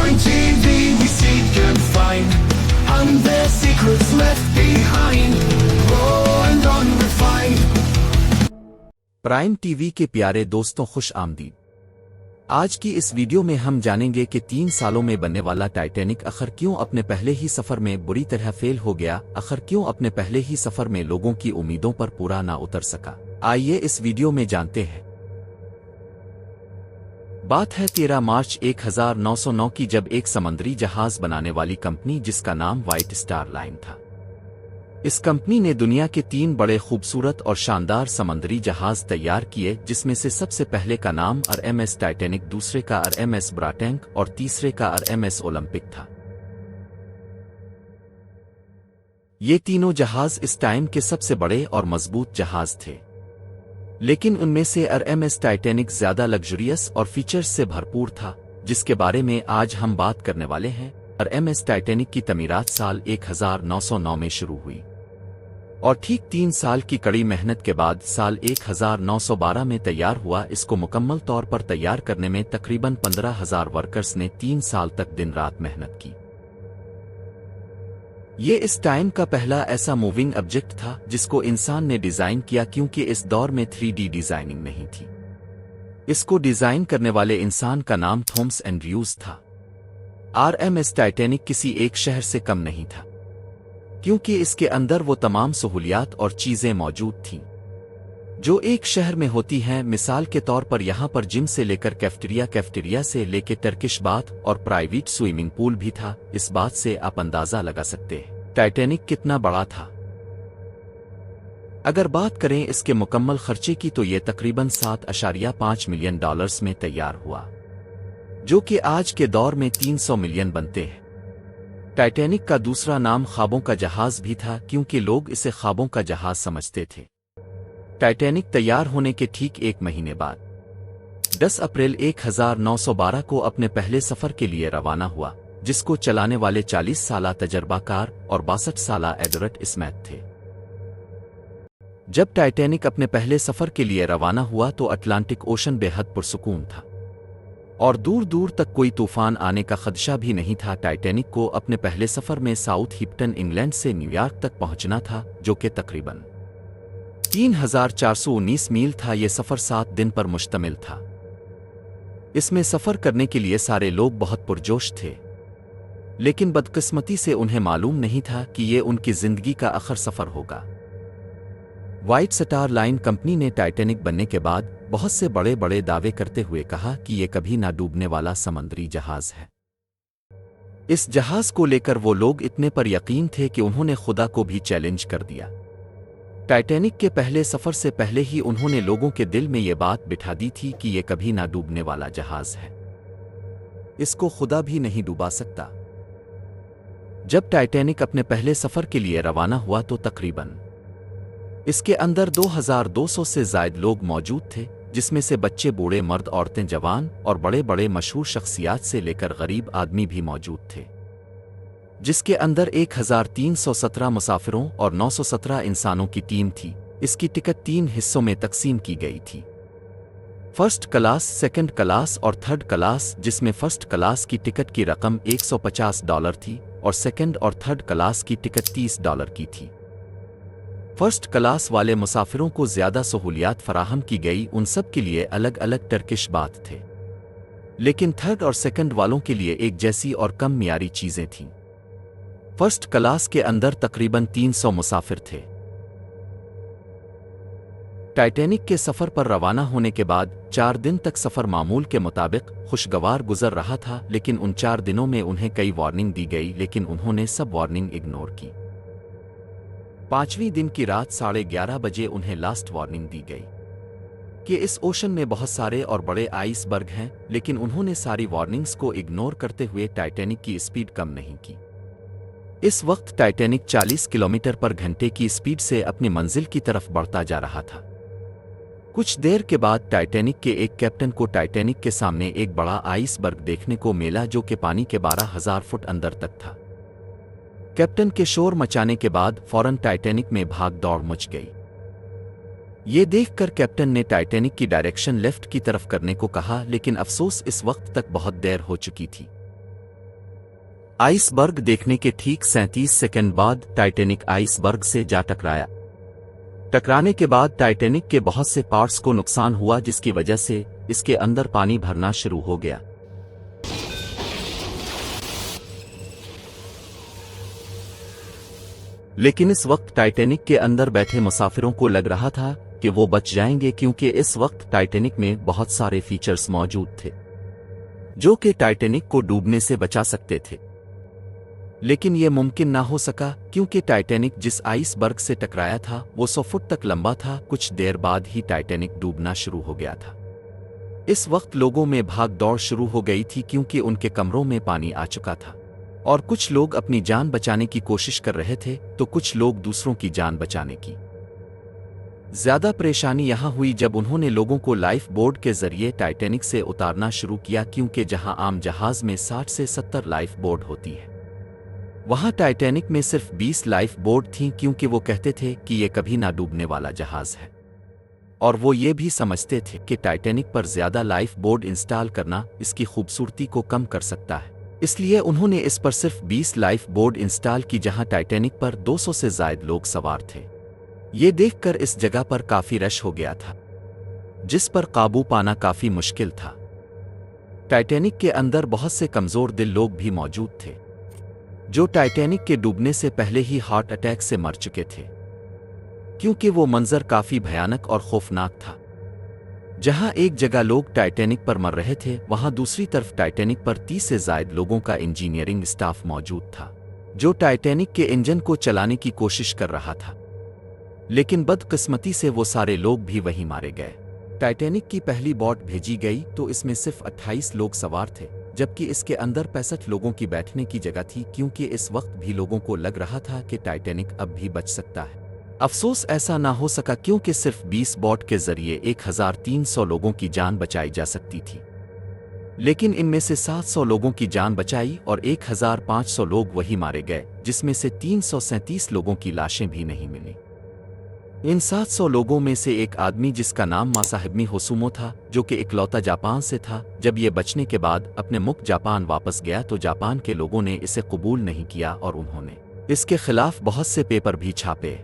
Prime TV, we seek and find unveil secrets left behind, raw and unrefined. Prime TV के प्यारे दोस्तों, खुश आमदीद। आज की इस वीडियो में हम जानेंगे कि 3 सालों में बनने वाला टाइटैनिक आखिर क्यों अपने पहले ही सफर में बुरी तरह फेल हो गया, आखिर क्यों अपने पहले ही सफर में लोगों की उम्मीदों पर पूरा ना उतर सका। आइए इस वीडियो में जानते हैं। बात है 13 मार्च 1909 की, जब एक समुद्री जहाज बनाने वाली कंपनी जिसका नाम व्हाइट स्टार लाइन था, इस कंपनी ने दुनिया के 3 बड़े खूबसूरत और शानदार समुद्री जहाज तैयार किए, जिसमें से सबसे पहले का नाम आरएमएस टाइटैनिक, दूसरे का आरएमएस ब्राटैंक और तीसरे का आरएमएस ओलंपिक था। ये तीनों जहाज इस टाइम के सबसे बड़े और मजबूत जहाज थे, लेकिन उनमें से आरएमएस टाइटैनिक ज्यादा लग्जरियस और फीचर्स से भरपूर था, जिसके बारे में आज हम बात करने वाले हैं। आरएमएस टाइटैनिक की तमीरात साल 1909 में शुरू हुई और ठीक 3 साल की कड़ी मेहनत के बाद साल 1912 में तैयार हुआ। इसको मुकम्मल तौर पर तैयार करने में तकरीबन 15,000 वर्कर्स ने 3 साल तक दिन रात मेहनत की। ये इस टाइम का पहला ऐसा मूविंग ऑब्जेक्ट था जिसको इंसान ने डिजाइन किया, क्योंकि इस दौर में 3D डिजाइनिंग नहीं थी। इसको डिजाइन करने वाले इंसान का नाम थॉमस एंड्रयूज था। आरएमएस टाइटैनिक किसी एक शहर से कम नहीं था, क्योंकि इसके अंदर वो तमाम सहूलियात और चीजें मौजूद थीं जो एक शहर में होती हैं। मिसाल के तौर पर यहाँ पर जिम से लेकर कैफेटेरिया से लेकर टर्किश बाथ और प्राइवेट स्विमिंग पूल भी था। इस बात से आप अंदाजा लगा सकते हैं टाइटैनिक कितना बड़ा था। अगर बात करें इसके मुकम्मल खर्चे की, तो ये तकरीबन $7.5 मिलियन में तैयार हुआ, जो कि आज के दौर में 300 मिलियन बनते हैं। टाइटैनिक का दूसरा नाम ख्वाबों का जहाज भी था, क्योंकि लोग इसे ख्वाबों का जहाज समझते थे। टाइटैनिक तैयार होने के ठीक 1 महीने बाद 10 अप्रैल 1912 को अपने पहले सफर के लिए रवाना हुआ, जिसको चलाने वाले 40 साला तजर्बाकार और 62 साला एडवर्ड स्मिथ थे। जब टाइटैनिक अपने पहले सफर के लिए रवाना हुआ तो अटलांटिक ओशन बेहद पुरसुकून था और दूर दूर तक कोई तूफान आने का खदशा भी नहीं था। टाइटैनिक को अपने पहले सफर में साउथहैम्पटन इंग्लैंड से न्यूयॉर्क तक पहुंचना था, जो कि तकरीबन 3,419 मील था। यह सफर 7 दिन पर मुश्तमिल था। इसमें सफर करने के लिए सारे लोग बहुत पुरजोश थे, लेकिन बदकिस्मती से उन्हें मालूम नहीं था कि ये उनकी जिंदगी का आखिरी सफर होगा। व्हाइट स्टार लाइन कंपनी ने टाइटैनिक बनने के बाद बहुत से बड़े बड़े दावे करते हुए कहा कि यह कभी ना डूबने वाला समुद्री जहाज है। इस जहाज को लेकर वो लोग इतने पर यकीन थे कि उन्होंने खुदा को भी चैलेंज कर दिया। टाइटैनिक के पहले सफर से पहले ही उन्होंने लोगों के दिल में यह बात बिठा दी थी कि यह कभी ना डूबने वाला जहाज है, इसको खुदा भी नहीं डुबा सकता। जब टाइटैनिक अपने पहले सफर के लिए रवाना हुआ तो तकरीबन इसके अंदर 2,200 से ज्यादा लोग मौजूद थे, जिसमें से बच्चे, बूढ़े, मर्द, औरतें, जवान और बड़े बड़े मशहूर शख्सियात से लेकर गरीब आदमी भी मौजूद थे, जिसके अंदर 1,317 मुसाफिरों और 917 इंसानों की टीम थी। इसकी टिकट 3 हिस्सों में तकसीम की गई थी, फर्स्ट क्लास, सेकंड क्लास और थर्ड क्लास, जिसमें फर्स्ट क्लास की टिकट की रकम $150 थी और सेकंड और थर्ड क्लास की टिकट $30 की थी। फर्स्ट क्लास वाले मुसाफिरों को ज्यादा सहूलियात फराहम की गई, उन सब के लिए अलग अलग टर्किश बाथ थे, लेकिन थर्ड और सेकंड वालों के लिए एक जैसी और कम मियारी चीजें थीं। फर्स्ट क्लास के अंदर तकरीबन 300 मुसाफिर थे। टाइटैनिक के सफर पर रवाना होने के बाद 4 दिन तक सफर मामूल के मुताबिक खुशगवार गुजर रहा था, लेकिन उन 4 दिनों में उन्हें कई वार्निंग दी गई, लेकिन उन्होंने सब वार्निंग इग्नोर की। 5वें दिन की रात 11:30 बजे उन्हें लास्ट वार्निंग दी गई कि इस ओशन में बहुत सारे और बड़े आइसबर्ग हैं, लेकिन उन्होंने सारी वार्निंग्स को इग्नोर करते हुए टाइटैनिक की स्पीड कम नहीं की। इस वक्त टाइटैनिक 40 किलोमीटर पर घंटे की स्पीड से अपनी मंजिल की तरफ बढ़ता जा रहा था। कुछ देर के बाद टाइटैनिक के एक कैप्टन को टाइटैनिक के सामने एक बड़ा आइसबर्ग देखने को मिला, जो कि पानी के 12,000 फुट अंदर तक था। कैप्टन के शोर मचाने के बाद फौरन टाइटैनिक में भाग दौड़ मच गई। ये देखकर कैप्टन ने टाइटैनिक की डायरेक्शन लेफ्ट की तरफ करने को कहा, लेकिन अफसोस इस वक्त तक बहुत देर हो चुकी थी। आइसबर्ग देखने के ठीक 37 सेकंड बाद टाइटैनिक आइसबर्ग से जा टकराया। टकराने के बाद टाइटैनिक के बहुत से पार्ट्स को नुकसान हुआ, जिसकी वजह से इसके अंदर पानी भरना शुरू हो गया। लेकिन इस वक्त टाइटैनिक के अंदर बैठे मुसाफिरों को लग रहा था कि वो बच जाएंगे, क्योंकि इस वक्त टाइटैनिक में बहुत सारे फीचर्स मौजूद थे जो कि टाइटैनिक को डूबने से बचा सकते थे। लेकिन यह मुमकिन ना हो सका, क्योंकि टाइटैनिक जिस आइसबर्ग से टकराया था वो 100 फुट तक लंबा था। कुछ देर बाद ही टाइटैनिक डूबना शुरू हो गया था। इस वक्त लोगों में भाग दौड़ शुरू हो गई थी, क्योंकि उनके कमरों में पानी आ चुका था और कुछ लोग अपनी जान बचाने की कोशिश कर रहे थे तो कुछ लोग दूसरों की जान बचाने की। ज्यादा परेशानी यहां हुई जब उन्होंने लोगों को लाइफ बोर्ड के जरिए टाइटैनिक से उतारना शुरू किया, क्योंकि जहां आम जहाज में 60 से 70 लाइफ बोर्ड होती है, वहां टाइटैनिक में सिर्फ 20 लाइफ बोर्ड थीं, क्योंकि वो कहते थे कि ये कभी ना डूबने वाला जहाज है और वो ये भी समझते थे कि टाइटैनिक पर ज्यादा लाइफ बोर्ड इंस्टॉल करना इसकी खूबसूरती को कम कर सकता है। इसलिए उन्होंने इस पर सिर्फ 20 लाइफ बोर्ड इंस्टॉल की, जहां टाइटैनिक पर 200 से ज्यादा लोग सवार थे। ये देखकर इस जगह पर काफी रश हो गया था, जिस पर काबू पाना काफी मुश्किल था। टाइटैनिक के अंदर बहुत से कमजोर दिल लोग भी मौजूद थे जो टाइटैनिक के डूबने से पहले ही हार्ट अटैक से मर चुके थे, क्योंकि वो मंजर काफी भयानक और खौफनाक था। जहां एक जगह लोग टाइटैनिक पर मर रहे थे, वहां दूसरी तरफ टाइटैनिक पर 30 से ज्यादा लोगों का इंजीनियरिंग स्टाफ मौजूद था जो टाइटैनिक के इंजन को चलाने की कोशिश कर रहा था। लेकिन बदकिस्मती से वो सारे लोग भी वहीं मारे गए। टाइटैनिक की पहली बोट भेजी गई तो इसमें सिर्फ 28 लोग सवार थे, जबकि इसके अंदर 65 लोगों की बैठने की जगह थी, क्योंकि इस वक्त भी लोगों को लग रहा था कि टाइटैनिक अब भी बच सकता है। अफसोस ऐसा ना हो सका, क्योंकि सिर्फ 20 बोट के जरिए 1300 लोगों की जान बचाई जा सकती थी। लेकिन इनमें से 700 लोगों की जान बचाई और 1500 लोग वही मारे गए, जिसमें से 337 लोगों की लाशें भी नहीं मिली। इन 700 लोगों में से एक आदमी, जिसका नाम मासाहिबमी होसुमो था, जो कि इकलौता जापान से था, जब ये बचने के बाद अपने मुल्क जापान वापस गया तो जापान के लोगों ने इसे कबूल नहीं किया और उन्होंने इसके खिलाफ बहुत से पेपर भी छापे।